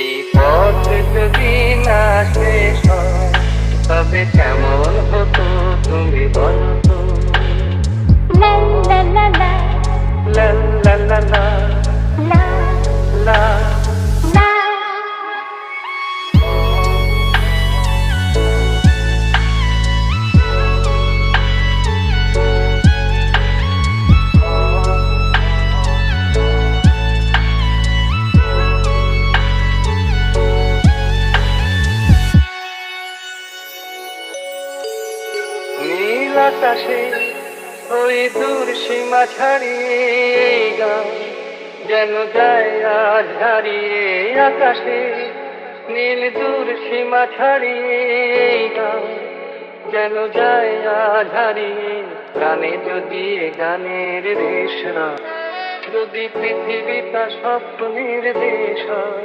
এই পথ যদি না শেষ হয় তবে কেমন হতো তুমি বলো তো। লা লা লা লা লা লা লা লা লা লা। লা। নীল আকাশে ওই দূর সীমা ছাড়িয়ে এই গান যেন যায় আজ হারিয়ে। আকাশে নীল দূর সীমা ছাড়িয়ে এই গান যেন যায় আজ হারিয়ে। গানে যদি এ গানের দেশ হয়, যদি পৃথিবীটা স্বপ্নের দেশ হয়।